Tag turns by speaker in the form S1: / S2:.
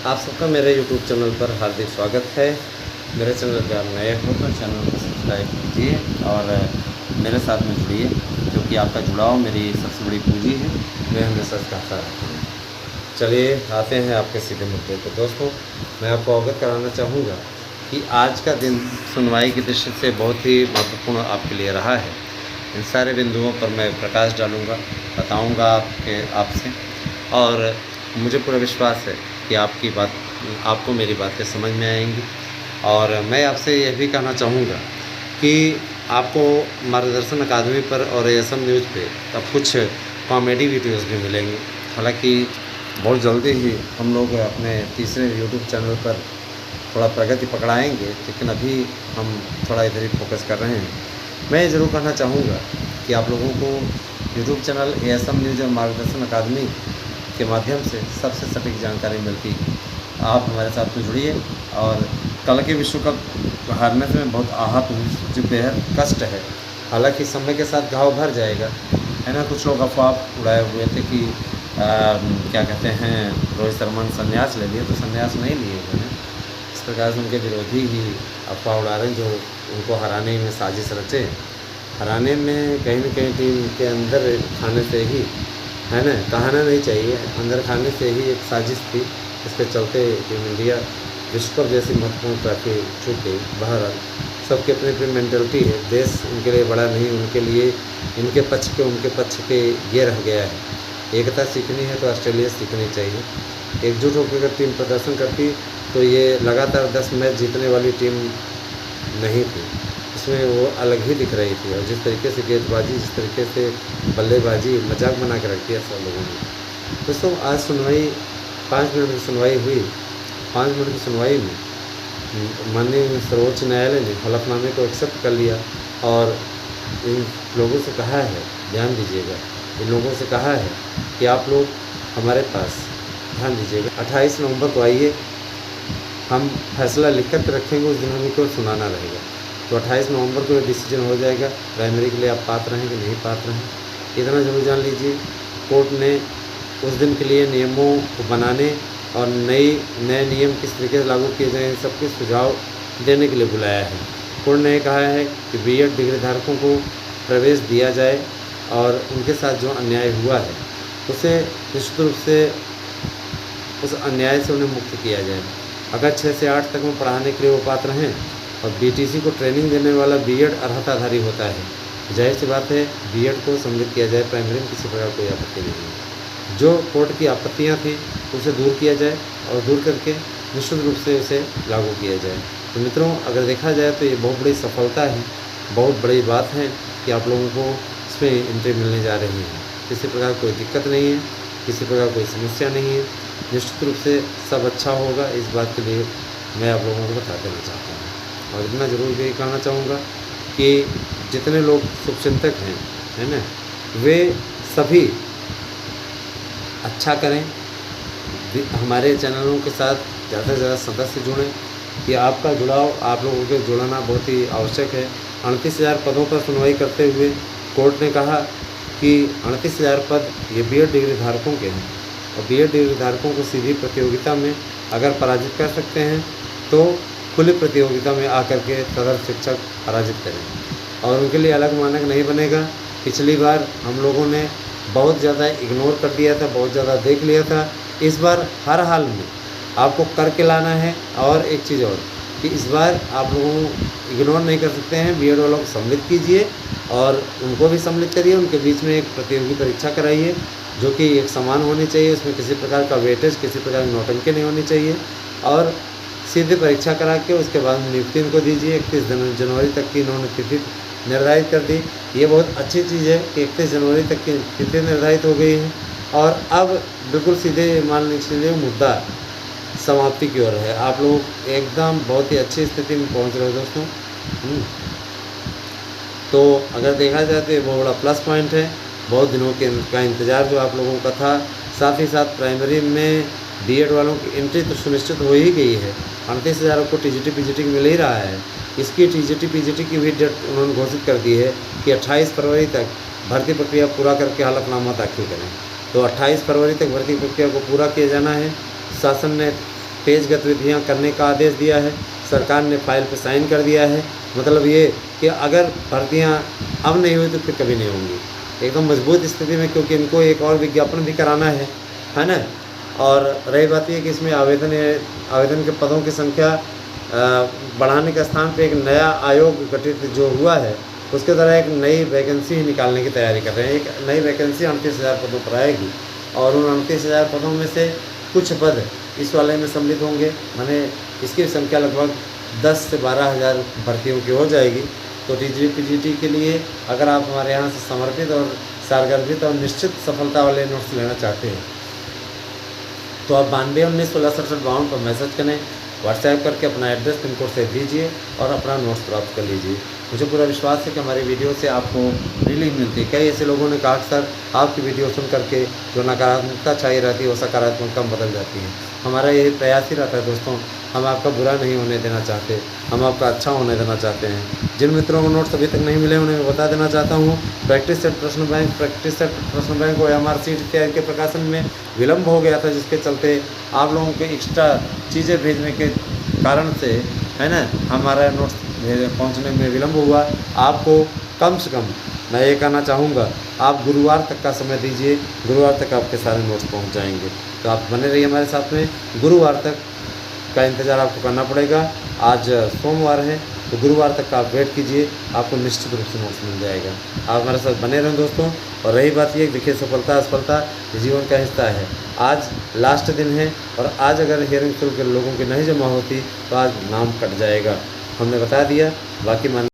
S1: आप सबका मेरे YouTube चैनल पर हार्दिक स्वागत है। मेरे चैनल पर आप नए हो तो चैनल को सब्सक्राइब कीजिए और मेरे साथ में जुड़िए, क्योंकि आपका जुड़ाव मेरी सबसे बड़ी पूंजी है। मैं हमेशा कहता रहता हूँ। चलिए आते हैं आपके सीधे मुद्दे पर। दोस्तों, मैं आपको अवगत कराना चाहूँगा कि आज का दिन सुनवाई की दृष्टि से बहुत ही महत्वपूर्ण आपके लिए रहा है। इन सारे बिंदुओं पर मैं प्रकाश डालूँगा, बताऊँगा आपसे, और मुझे पूरा विश्वास है कि आपको मेरी बातें समझ में आएंगी। और मैं आपसे यह भी कहना चाहूँगा कि आपको मार्गदर्शन अकादमी पर और ASM न्यूज़ पे अब कुछ कॉमेडी वीडियोज़ भी मिलेंगे। हालांकि बहुत जल्दी ही हम लोग अपने तीसरे YouTube चैनल पर थोड़ा प्रगति पकड़ाएंगे, लेकिन अभी हम थोड़ा इधर ही फोकस कर रहे हैं। मैं ज़रूर कहना चाहूँगा कि आप लोगों को YouTube चैनल ASM न्यूज़ और मार्गदर्शन अकादमी के माध्यम से सबसे सटीक जानकारी मिलती है। आप हमारे साथ में जुड़िए। और कल के विश्व कप हारने से मैं बहुत आहत हूँ, जो बेहद कष्ट है। हालांकि समय के साथ घाव भर जाएगा, है ना। कुछ लोग अफवाह उड़ाए हुए थे कि क्या कहते हैं, रोहित शर्मा ने संन्यास ले लिया, तो संन्यास नहीं लिए हुए हैं। इस प्रकार से उनके विरोधी ही अफवाह उड़ा रहे हैं, जो उनको हराने में साजिश रचे। हराने में कहीं न कहीं टीम के अंदर खाने से ही, है ना, कहना नहीं चाहिए, अंदर खाने से ही एक साजिश थी। इसके चलते टीम इंडिया विश्व कप जैसी महत्वपूर्ण ट्रॉफी छूट गई। बहरहाल सबकी अपनी अपनी मेंटलिटी है। देश उनके लिए बड़ा नहीं, उनके लिए उनके पक्ष के ये रह गया है। एकता सीखनी है तो ऑस्ट्रेलिया सीखनी चाहिए। एकजुट होकर अगर टीम प्रदर्शन करती तो ये लगातार 10 मैच जीतने वाली टीम नहीं थी। इसमें वो अलग ही दिख रही थी। और जिस तरीके से गेंदबाजी, जिस तरीके से बल्लेबाजी, मजाक बना के रख दिया सब लोगों ने। दोस्तों, आज सुनवाई 5 मिनट की सुनवाई हुई। 5 मिनट की सुनवाई में माननीय सर्वोच्च न्यायालय ने हलफनामे को एक्सेप्ट कर लिया और इन लोगों से कहा है, ध्यान दीजिएगा, इन लोगों से कहा है कि आप लोग हमारे पास, ध्यान दीजिएगा, 28 नवंबर को आइए, हम फैसला लिख कर रखेंगे, उस दिन हमें को सुनाना रहेगा। तो 28 नवंबर को डिसीजन हो जाएगा प्राइमरी के लिए आप पात्र हैं कि नहीं पात्र हैं। इतना जरूर जान लीजिए, कोर्ट ने उस दिन के लिए नियमों को बनाने और नए नियम किस तरीके से लागू किए जाएँ, सबके सुझाव देने के लिए बुलाया है। कोर्ट ने कहा है कि B.Ed डिग्री धारकों को प्रवेश दिया जाए और उनके साथ जो अन्याय हुआ है उसे निश्चित रूप से उस अन्याय से उन्हें मुक्त किया जाए। अगर 6 से 8 तक में पढ़ाने के लिए वो पात्र हैं और BTC को ट्रेनिंग देने वाला B.Ed अर्हताधारी होता है, जाहिर सी बात है B.Ed को सम्मिलित किया जाए। प्राइमरी में किसी प्रकार कोई आपत्ति नहीं है। जो कोर्ट की आपत्तियां थी उसे दूर किया जाए और दूर करके निश्चित रूप से उसे लागू किया जाए। तो मित्रों, अगर देखा जाए तो ये बहुत बड़ी सफलता है, बहुत बड़ी बात है कि आप लोगों को इसमें एंट्री मिलने जा रही है। किसी प्रकार कोई दिक्कत नहीं है, किसी प्रकार कोई समस्या नहीं है। निश्चित रूप से सब अच्छा होगा, इस बात के लिए मैं आप लोगों को बता देना चाहता हूँ। और इतना ज़रूर भी कहना चाहूँगा कि जितने लोग शुभचिंतक हैं, है ना, वे सभी अच्छा करें। हमारे चैनलों के साथ ज़्यादा से ज़्यादा सदस्य जुड़ें, कि आपका जुड़ाव, आप लोगों के जुड़ना बहुत ही आवश्यक है। 38,000 पदों पर सुनवाई करते हुए कोर्ट ने कहा कि 38,000 पद ये B.Ed डिग्री धारकों के हैं और B.Ed डिग्री धारकों को सीधी प्रतियोगिता में अगर पराजित कर सकते हैं तो खुली प्रतियोगिता में आकर के सदर शिक्षक पराजित करें और उनके लिए अलग मानक नहीं बनेगा। पिछली बार हम लोगों ने बहुत ज़्यादा इग्नोर कर दिया था, बहुत ज़्यादा देख लिया था। इस बार हर हाल में आपको करके लाना है। और एक चीज़ और कि इस बार आप लोगों को इग्नोर नहीं कर सकते हैं। B.Ed वालों को सम्मिलित कीजिए और उनको भी सम्मिलित करिए। उनके बीच में एक प्रतियोगी परीक्षा कराइए जो कि एक समान होनी चाहिए। उसमें किसी प्रकार का वेटेज, किसी प्रकार की नौटंकी नहीं होनी चाहिए। और सीधे परीक्षा करा के उसके बाद नियुक्ति इनको दीजिए। 31 जनवरी तक की इन्होंने तिथि निर्धारित कर दी। ये बहुत अच्छी चीज़ है कि 31 जनवरी तक की तिथि निर्धारित हो गई है और अब बिल्कुल सीधे मान लीजिए मुद्दा समाप्ति की ओर है। आप लोग एकदम बहुत ही अच्छी स्थिति में पहुंच रहे हो दोस्तों। तो अगर देखा जाए तो ये बहुत बड़ा प्लस पॉइंट है। बहुत दिनों का इंतज़ार जो आप लोगों का था। साथ ही साथ प्राइमरी में B.Ed वालों की एंट्री तो सुनिश्चित हो ही गई है। 38,000 को TGT PGT मिल ही रहा है। इसकी TGT PGT की भी डेट उन्होंने घोषित कर दी है कि 28 फरवरी तक भर्ती प्रक्रिया पूरा करके हलफनामा दाखिल करें। तो 28 फरवरी तक भर्ती प्रक्रिया को पूरा किया जाना है। शासन ने
S2: तेज़ गतिविधियाँ करने का आदेश दिया है। सरकार ने फाइल पर साइन कर दिया है। मतलब ये कि अगर भर्तियाँ अब नहीं हुई तो फिर कभी नहीं होंगी, एकदम मजबूत स्थिति में, क्योंकि इनको एक और विज्ञापन भी कराना है ना। और रही बात ये कि इसमें आवेदन के पदों की संख्या बढ़ाने के स्थान पे एक नया आयोग गठित जो हुआ है उसके द्वारा एक नई वैकेंसी निकालने की तैयारी कर रहे हैं। एक नई वैकेंसी 38,000 पदों पर आएगी और उन 38,000 पदों में से कुछ पद इस वाले में सम्मिलित होंगे, माने इसकी संख्या लगभग 10 से 12,000 भर्तियों की हो जाएगी। तो TGT के लिए अगर आप हमारे यहाँ से समर्पित और सारगर्भित और निश्चित सफलता वाले नोट्स लेना चाहते हैं तो आप 9219166752 पर मैसेज करें, व्हाट्सएप करके अपना एड्रेस पिन कोड से दीजिए और अपना नोट्स प्राप्त कर लीजिए। मुझे पूरा विश्वास है कि हमारी वीडियो से आपको रिलीफ मिलती है। कई ऐसे लोगों ने कहा सर आपकी वीडियो सुन करके जो नकारात्मकता छाई रहती है वो सकारात्मकता बदल जाती है। हमारा यही प्रयास ही रहता है दोस्तों, हम आपका बुरा नहीं होने देना चाहते, हम आपका अच्छा होने देना चाहते हैं। जिन मित्रों को नोट्स अभी तक नहीं मिले उन्हें मैं बता देना चाहता हूँ, प्रैक्टिस सेट प्रश्न बैंक और MRC इत्यादि के प्रकाशन में विलम्ब हो गया था, जिसके चलते आप लोगों के एक्स्ट्रा चीज़ें भेजने के कारण से है ना हमारा नोट्स पहुंचने में विलम्ब हुआ। आपको कम से कम मैं ये कहना चाहूँगा आप गुरुवार तक का समय दीजिए, गुरुवार तक आपके सारे नोट्स पहुंच जाएंगे। तो आप बने रहिए हमारे साथ में, गुरुवार तक का इंतज़ार आपको करना पड़ेगा। आज सोमवार है तो गुरुवार तक का आप वेट कीजिए, आपको निश्चित रूप से नोट्स मिल जाएगा। आप हमारे साथ बने रहें दोस्तों। और रही बात ये देखिए, सफलता असफलता जीवन का हिस्सा है। आज लास्ट दिन है और आज अगर हियरिंग शुल्क लोगों की नहीं जमा होती तो आज नाम कट जाएगा। हमने बता दिया, बाकी मान